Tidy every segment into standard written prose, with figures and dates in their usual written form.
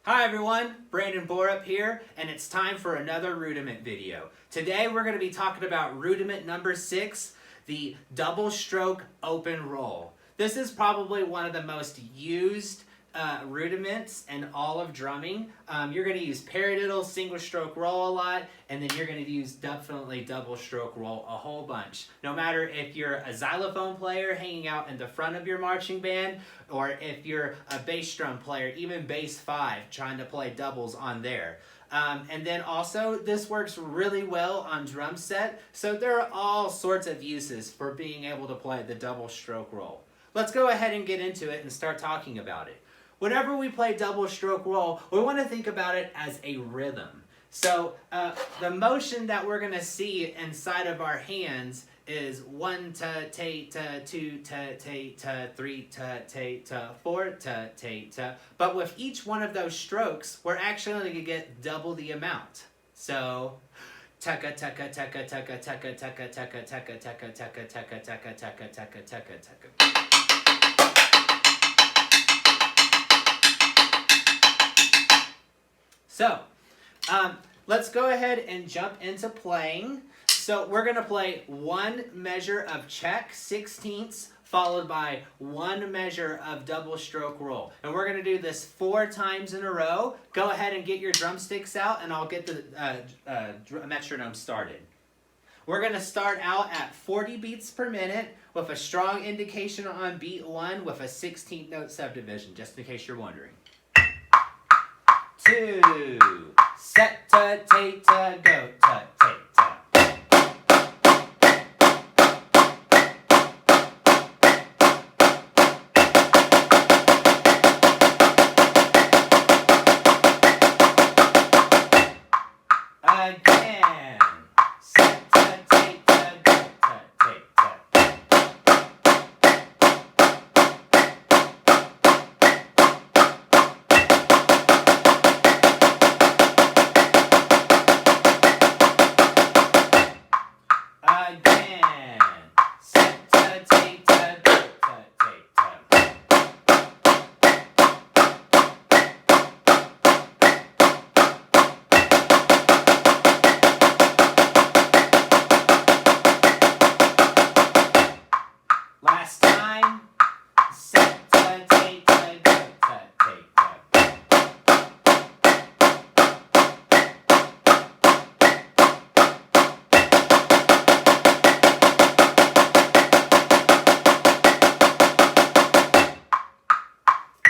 Hi everyone, Trey Borup here, and it's time for another Rudiment video. Today we're going to be talking about Rudiment number 6, the double stroke open roll. This is probably one of the most used rudiments in all of drumming. You're going to use paradiddle, single stroke roll a lot, and then you're going to use definitely double stroke roll a whole bunch. No matter if you're a xylophone player hanging out in the front of your marching band, or if you're a bass drum player, even bass 5, trying to play doubles on there. And then also, this works really well on drum set, so there are all sorts of uses for being able to play the double stroke roll. Let's go ahead and get into it and start talking about it. Whenever we play double stroke roll, we want to think about it as a rhythm. So the motion that we're going to see inside of our hands is 1 ta ta ta, 2 ta ta ta, 3 ta ta ta, 4 ta ta ta. But with each one of those strokes, we're actually going to get double the amount. So taka taka taka taka taka taka taka taka taka taka taka taka taka taka taka taka. So, let's go ahead and jump into playing. So we're going to play one measure of check 16ths followed by one measure of double stroke roll. And we're going to do this 4 times in a row. Go ahead and get your drumsticks out and I'll get the metronome started. We're going to start out at 40 beats per minute with a strong indication on beat 1 with a 16th note subdivision, just in case you're wondering. 2, set ta ta ta go ta ta ta. Again, set ta ta ta go ta ta ta. Last time. Set ta ta ta go ta ta ta.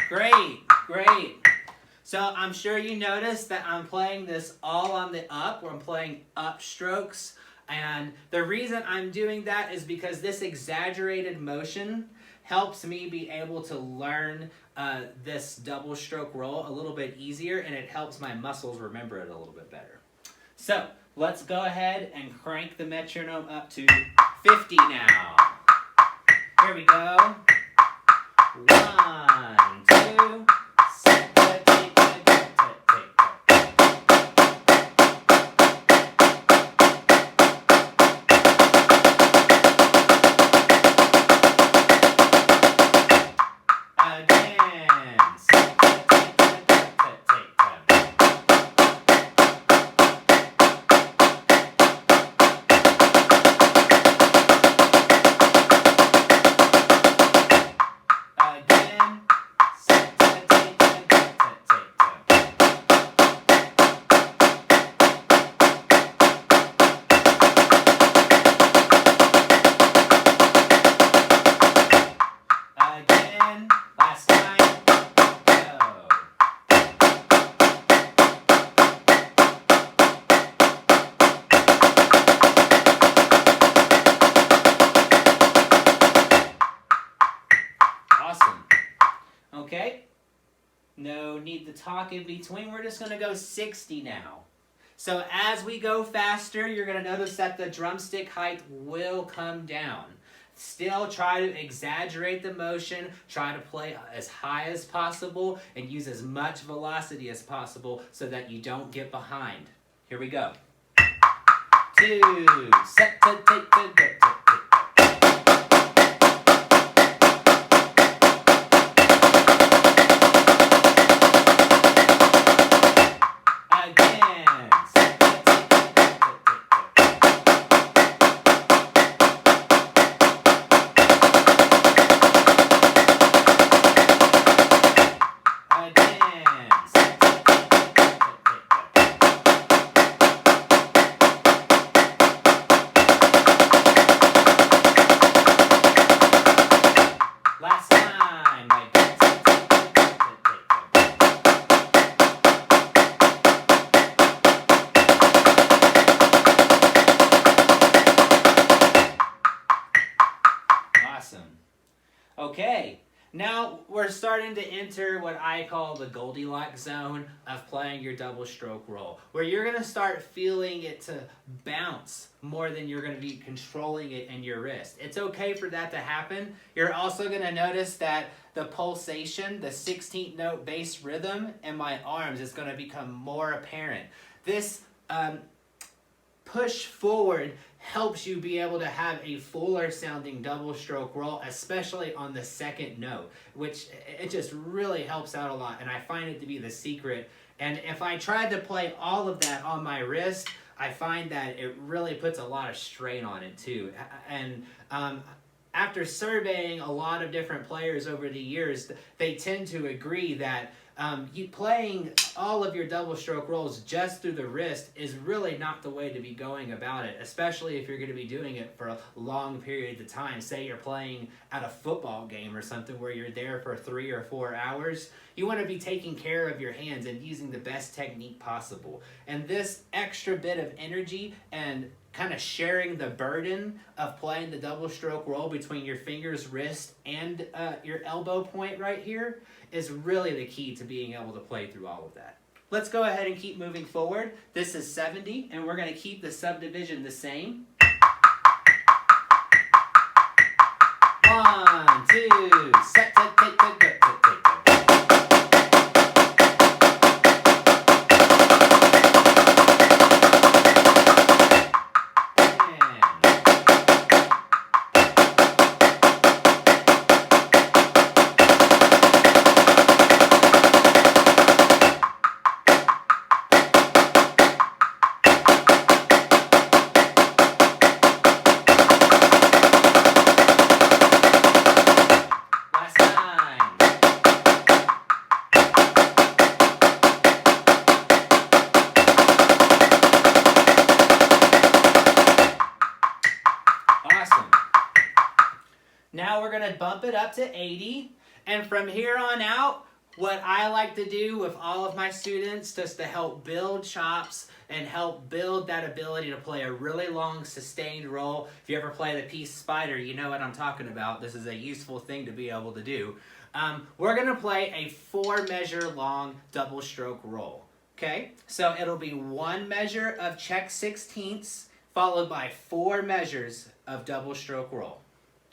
Great, great. So I'm sure you noticed that I'm playing this all on the up, where I'm playing upstrokes. And the reason I'm doing that is because this exaggerated motion helps me be able to learn this double stroke roll a little bit easier, and it helps my muscles remember it a little bit better. So let's go ahead and crank the metronome up to 50 now. Here we go. 1, 2, set ta ta ta ta ta ta. Again, set ta ta ta ta ta ta. Again, set ta ta ta ta ta ta. Again, last time, go. Awesome. Okay, no need to talk in between. We're just going to go 60 now. So as we go faster, you're going to notice that the drumstick height will come down. Still try to exaggerate the motion, try to play as high as possible, and use as much velocity as possible so that you don't get behind. Here we go. 2, set ta ta ta go ta ta. Now we're starting to enter what I call the Goldilocks zone of playing your double stroke roll, where you're going to start feeling it to bounce more than you're going to be controlling it in your wrist. It's okay for that to happen. You're also going to notice that the pulsation, the 16th note bass rhythm in my arms is going to become more apparent. This push forward helps you be able to have a fuller sounding double stroke roll, especially on the second note, which it just really helps out a lot, and I find it to be the secret. And if I tried to play all of that on my wrist, I find that it really puts a lot of strain on it too. And after surveying a lot of different players over the years, they tend to agree that you playing all of your double stroke rolls just through the wrist is really not the way to be going about it, especially if you're going to be doing it for a long period of time. Say you're playing at a football game or something where you're there for 3 or 4 hours. You want to be taking care of your hands and using the best technique possible. And this extra bit of energy and kind of sharing the burden of playing the double stroke roll between your fingers, wrist, and your elbow point right here is really the key to being able to play through all of that. Let's go ahead and keep moving forward. This is 70, and we're going to keep the subdivision the same. 1, 2, set, take, take, take, take, take, take. Now we're going to bump it up to 80, and from here on out, what I like to do with all of my students just to help build chops and help build that ability to play a really long sustained roll. If you ever play the piece Spider, you know what I'm talking about. This is a useful thing to be able to do. We're going to play a 4 measure long double stroke roll. Okay, so it'll be 1 measure of check 16ths followed by 4 measures of double stroke roll.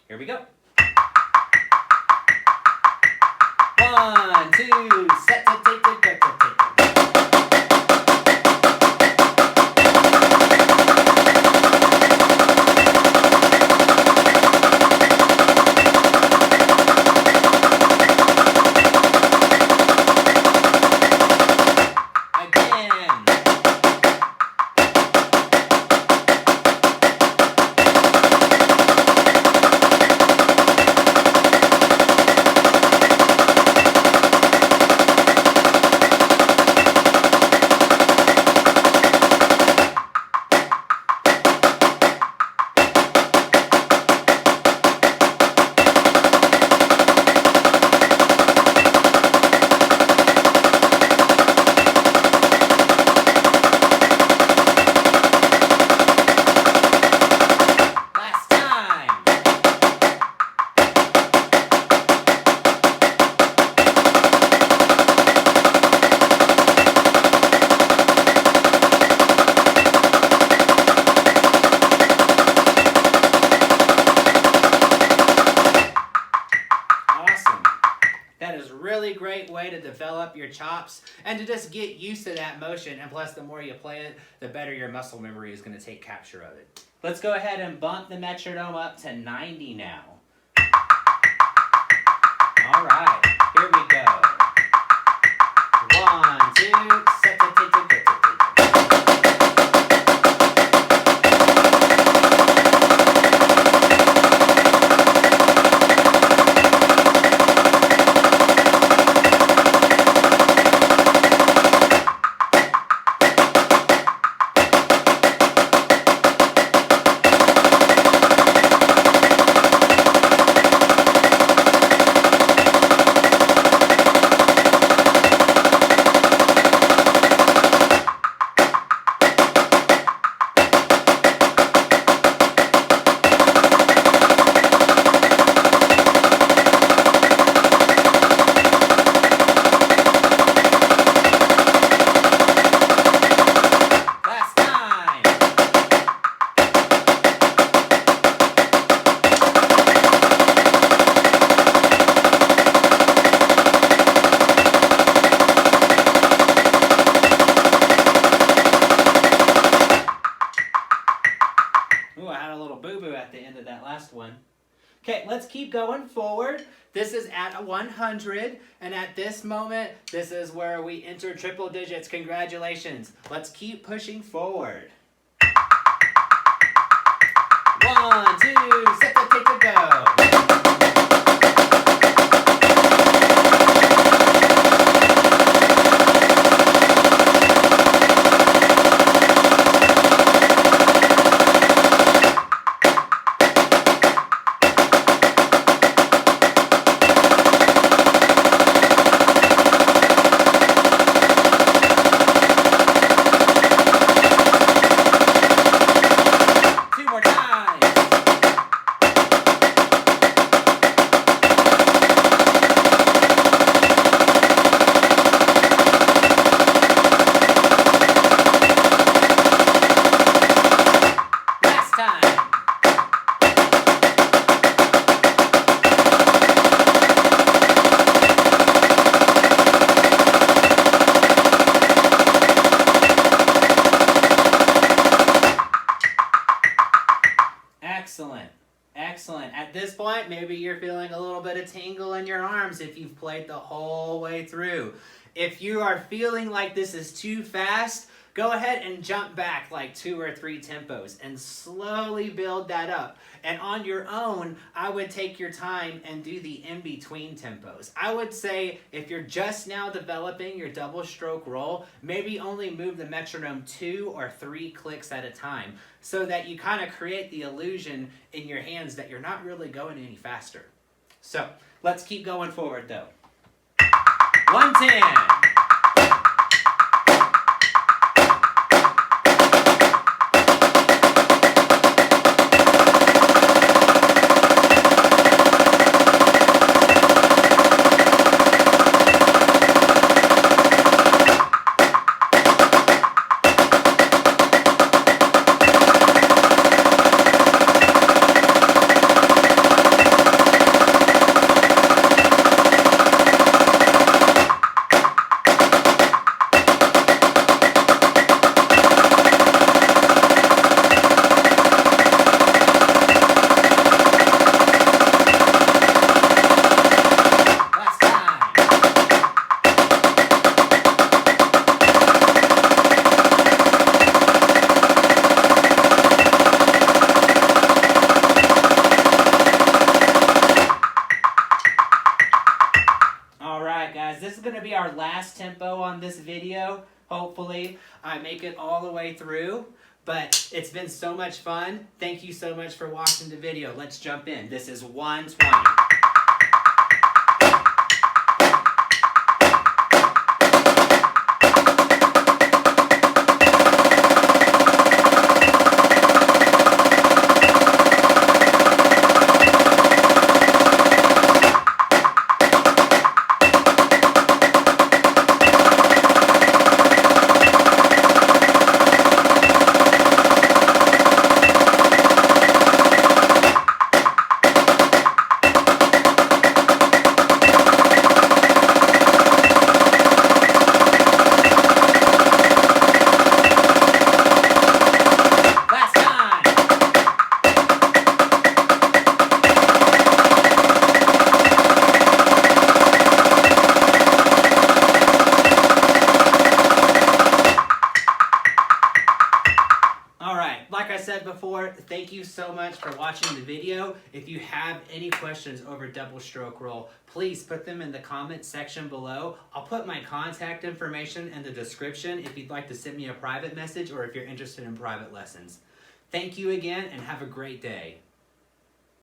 Here we go. 1, 2, set, take, take, take, take, take, take. Great way to develop your chops and to just get used to that motion, and plus the more you play it, the better your muscle memory is going to take capture of it. Let's go ahead and bump the metronome up to 90 now. Alright, here we go. 1, 2, set, take, take, take, take, take. last one. Okay, let's keep going forward. This is at 100, and at this moment, this is where we enter triple digits. Congratulations. Let's keep pushing forward. 1, 2, set the tape to go. Excellent. Excellent. At this point, maybe you're feeling a little bit of tingle in your arms if you've played the whole way through. If you are feeling like this is too fast, go ahead and jump back like 2 or 3 tempos and slowly build that up. And on your own, I would take your time and do the in-between tempos. I would say if you're just now developing your double stroke roll, maybe only move the metronome 2 or 3 clicks at a time so that you kind of create the illusion in your hands that you're not really going any faster. So let's keep going forward though. 110. This is going to be our last tempo on this video. Hopefully, I make it all the way through. But it's been so much fun. Thank you so much for watching the video. Let's jump in. This is 120. Like I said before, thank you so much for watching the video. If you have any questions over double stroke roll, please put them in the comments section below. I'll put my contact information in the description if you'd like to send me a private message or if you're interested in private lessons. Thank you again and have a great day.